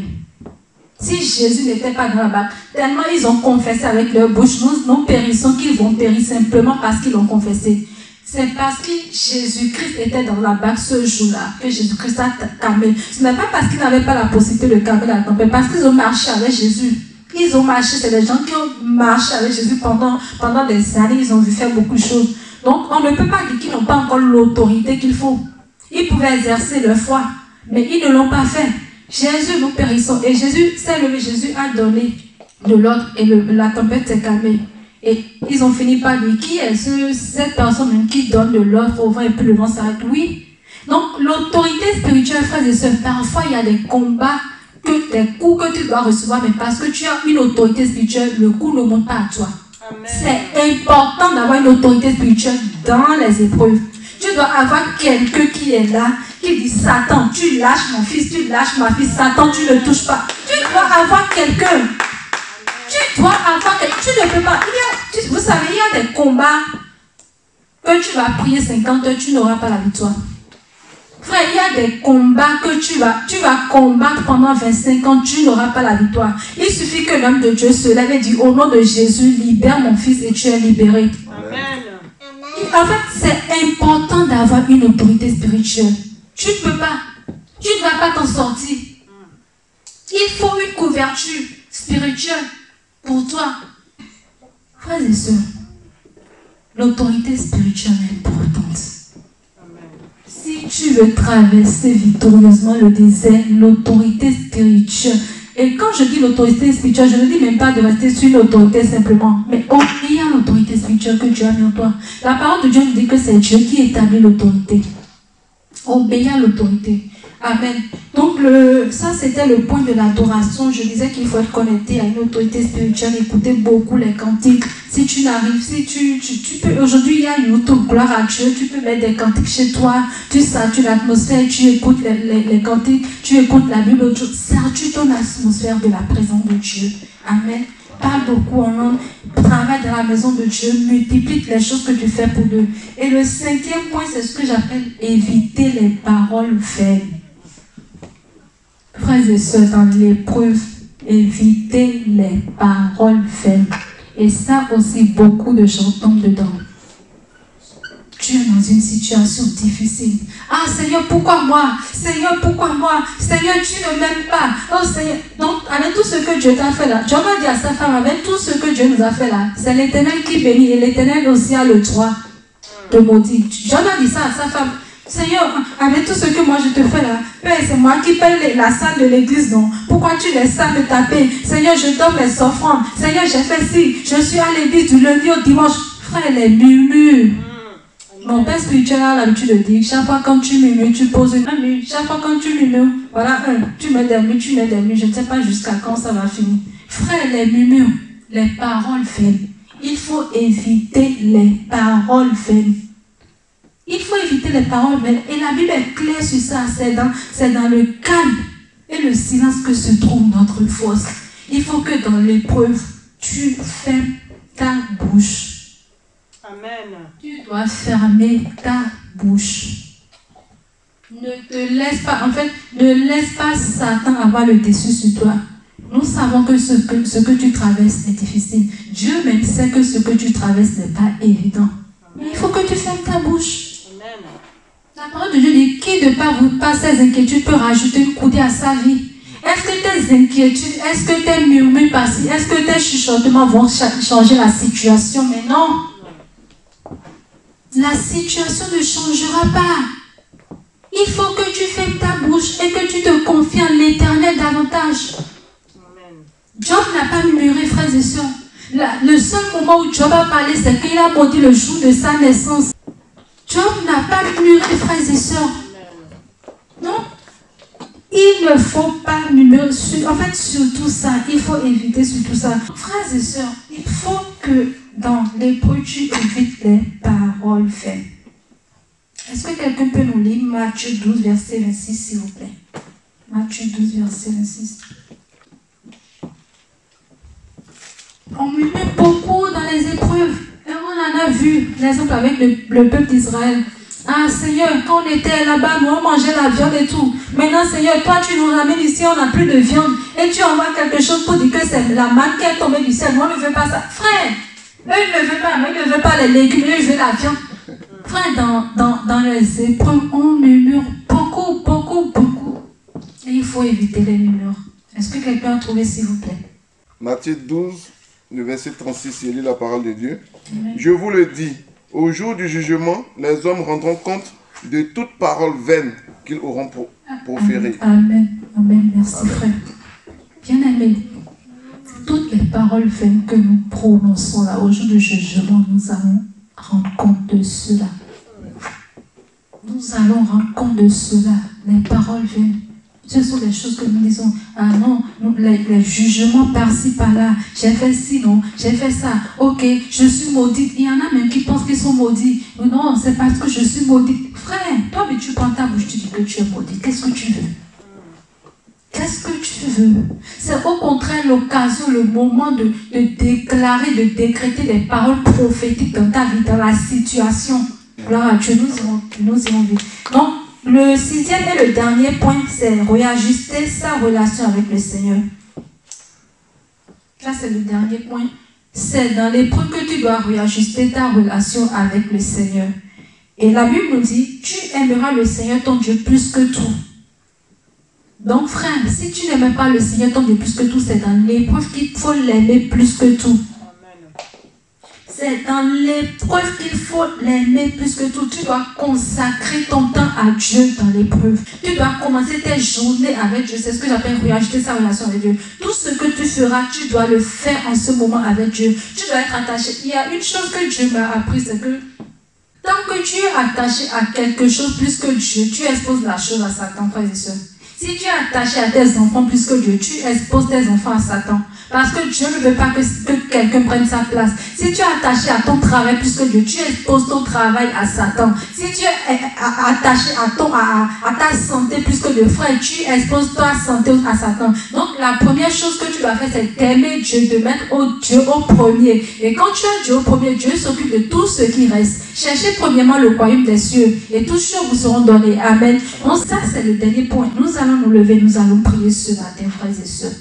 Si Jésus n'était pas dans la barque, tellement ils ont confessé avec leur bouche, nous périssons qu'ils vont périr simplement parce qu'ils l'ont confessé. C'est parce que Jésus-Christ était dans la barque ce jour-là que Jésus-Christ a calmé. Ce n'est pas parce qu'ils n'avaient pas la possibilité de calmer la tempête, parce qu'ils ont marché avec Jésus. Ils ont marché, c'est des gens qui ont marché avec Jésus pendant des années, ils ont vu faire beaucoup de choses. Donc on ne peut pas dire qu'ils n'ont pas encore l'autorité qu'il faut. Ils pouvaient exercer leur foi, mais ils ne l'ont pas fait. Jésus, nous périssons. Et Jésus s'est levé, Jésus a donné de l'ordre et la tempête s'est calmée. Et ils ont fini par dire, qui est cette personne qui donne de l'ordre au vent et puis le vent s'arrête? Oui. Donc l'autorité spirituelle, frères et sœurs, parfois il y a des combats, des coups que tu dois recevoir, mais parce que tu as une autorité spirituelle, le coup ne monte pas à toi. C'est important d'avoir une autorité spirituelle dans les épreuves. Tu dois avoir quelqu'un qui est là, qui dit, Satan, tu lâches mon fils, tu lâches ma fille, Satan, tu ne touches pas. Tu dois avoir quelqu'un. Tu dois avoir quelqu'un. Tu ne peux pas. Vous savez, il y a des combats que tu vas prier 50 heures, tu n'auras pas la victoire. Frère, il y a des combats que tu vas combattre pendant 25 ans, tu n'auras pas la victoire. Il suffit que l'homme de Dieu se lève et dit, au nom de Jésus, libère mon fils et tu es libéré. Amen. En fait, c'est important d'avoir une autorité spirituelle. Tu ne peux pas. Tu ne vas pas t'en sortir. Il faut une couverture spirituelle pour toi. Frères et sœurs, l'autorité spirituelle est importante. Si tu veux traverser victorieusement le désert, l'autorité spirituelle. Et quand je dis l'autorité spirituelle, je ne dis même pas de rester sur l'autorité simplement, mais obéir à l'autorité spirituelle que Dieu a mis en toi. La parole de Dieu nous dit que c'est Dieu qui établit l'autorité. Obéir à l'autorité. Amen. Donc ça c'était le point de l'adoration. Je disais qu'il faut être connecté à une autorité spirituelle, écouter beaucoup les cantiques. Si tu n'arrives, si tu peux, aujourd'hui il y a YouTube, gloire à Dieu, tu peux mettre des cantiques chez toi, tu satures l'atmosphère, tu écoutes les cantiques, tu écoutes la Bible, tu satures ton atmosphère de la présence de Dieu. Amen. Parle beaucoup en langue, travaille dans la maison de Dieu, multiplie les choses que tu fais pour Dieu. Et le 5e point, c'est ce que j'appelle éviter les paroles faibles. Frères et sœurs, dans l'épreuve, évitez les paroles faibles. Et ça aussi, beaucoup de gens tombent dedans. Tu es dans une situation difficile. Ah Seigneur, pourquoi moi? Seigneur, pourquoi moi? Seigneur, tu ne m'aimes pas. Oh Seigneur. Donc, avec tout ce que Dieu t'a fait là, Job a dit à sa femme, avec tout ce que Dieu nous a fait là, c'est l'Éternel qui bénit et l'Éternel aussi a le droit de maudire. Job a dit ça à sa femme. Seigneur, avec tout ce que moi je te fais là, Père, c'est moi qui paye la salle de l'église, non? Pourquoi tu laisses ça me taper? Seigneur, je donne mes offrandes. Seigneur, j'ai fait ci. Je suis à l'église du lundi au dimanche. Frère, les murmures. Mon père spirituel a l'habitude de dire, chaque fois quand tu murmures, tu poses un mur. Chaque fois quand tu murmures, voilà tu mets des murs, tu mets des murs. Je ne sais pas jusqu'à quand ça va finir. Frère, les murmures, les paroles vaines. Il faut éviter les paroles vaines. Il faut éviter les paroles vaines. Et la Bible est claire sur ça. C'est dans le calme et le silence que se trouve notre force. Il faut que dans l'épreuve, tu fermes ta bouche. Amen. Tu dois fermer ta bouche. Ne te laisse pas, en fait, ne laisse pas Satan avoir le dessus sur toi. Nous savons que ce que tu traverses est difficile. Dieu même sait que ce que tu traverses n'est pas évident. Mais il faut que tu fermes ta bouche. Amen. La parole de Dieu dit, qui de par ses inquiétudes peut rajouter une coudée à sa vie? Est-ce que tes inquiétudes, est-ce que tes murmures passent, est-ce que tes chuchotements vont changer la situation? Mais non. La situation ne changera pas. Il faut que tu fermes ta bouche et que tu te confies en l'Éternel davantage. Amen. Job n'a pas murmuré, frères et sœurs. Le seul moment où Job a parlé, c'est qu'il a maudit le jour de sa naissance. Job n'a pas murmuré, frères et sœurs. Non. Il ne faut pas murmurer. En fait, surtout ça, il faut éviter surtout ça. Frères et sœurs, il faut que dans l'épreuve, tu évites les paroles vaines. Est-ce que quelqu'un peut nous lire Matthieu 12, verset 26, s'il vous plaît? Matthieu 12, verset 26. On murmure beaucoup dans les épreuves. Et on en a vu l'exemple avec le peuple d'Israël. Ah Seigneur, quand on était là-bas, nous on mangeait la viande et tout. Maintenant Seigneur, toi tu nous ramènes ici, on n'a plus de viande. Et tu envoies quelque chose pour dire que c'est la manne qui est tombée du ciel. Moi on ne veut pas ça. Frère, eux ils ne veulent pas, ils ne veulent pas les légumes, eux ils veulent la viande. Frère, dans les épreuves, on murmure beaucoup. Et il faut éviter les murmures. Est-ce que quelqu'un a trouvé, s'il vous plaît? Matthieu 12, le verset 36, il lit la parole de Dieu. Amen. Je vous le dis, au jour du jugement, les hommes rendront compte de toute parole vaine qu'ils auront proférée. Amen. Amen. Merci, frère. Bien-aimé, toutes les paroles vaines que nous prononçons là, au jour du jugement, nous allons rendre compte de cela. Nous allons rendre compte de cela. Les paroles vaines. Ce sont les choses que nous disons. Ah non, les jugements par-ci, par-là. J'ai fait ci, non, j'ai fait ça. Ok, je suis maudite. Il y en a même qui pensent qu'ils sont maudits. Non, c'est parce que je suis maudite. Frère, toi, mais tu prends ta bouche, tu dis que tu es maudite. Qu'est-ce que tu veux? Qu'est-ce que tu veux? C'est au contraire l'occasion, le moment de déclarer, de décréter des paroles prophétiques dans ta vie, dans la situation. Gloire à Dieu, nous irons vite. Donc, le sixième et le dernier point, c'est réajuster sa relation avec le Seigneur. Ça, c'est le dernier point. C'est dans l'épreuve que tu dois réajuster ta relation avec le Seigneur. Et la Bible nous dit, tu aimeras le Seigneur ton Dieu plus que tout. Donc, frère, si tu n'aimes pas le Seigneur ton Dieu plus que tout, c'est dans l'épreuve qu'il faut l'aimer plus que tout. C'est dans l'épreuve qu'il faut l'aimer plus que tout. Tu dois consacrer ton temps à Dieu dans l'épreuve. Tu dois commencer tes journées avec Dieu. C'est ce que j'appelle réajuster sa relation avec Dieu. Tout ce que tu feras, tu dois le faire en ce moment avec Dieu. Tu dois être attaché. Il y a une chose que Dieu m'a appris, c'est que tant que tu es attaché à quelque chose plus que Dieu, tu exposes la chose à Satan, frères et sœurs. Si tu es attaché à tes enfants plus que Dieu, tu exposes tes enfants à Satan. Parce que Dieu ne veut pas que quelqu'un prenne sa place. Si tu es attaché à ton travail plus que Dieu, tu exposes ton travail à Satan. Si tu es attaché à ta santé plus que Dieu, frère, tu exposes ta santé à Satan. Donc la première chose que tu dois faire, c'est d'aimer Dieu, de mettre Dieu au premier. Et quand tu as Dieu au premier, Dieu s'occupe de tout ce qui reste. Cherchez premièrement le royaume des cieux et toutes choses vous seront données. Amen. Donc ça, c'est le dernier point. Nous allons nous lever, nous allons prier ce matin, frères et sœurs.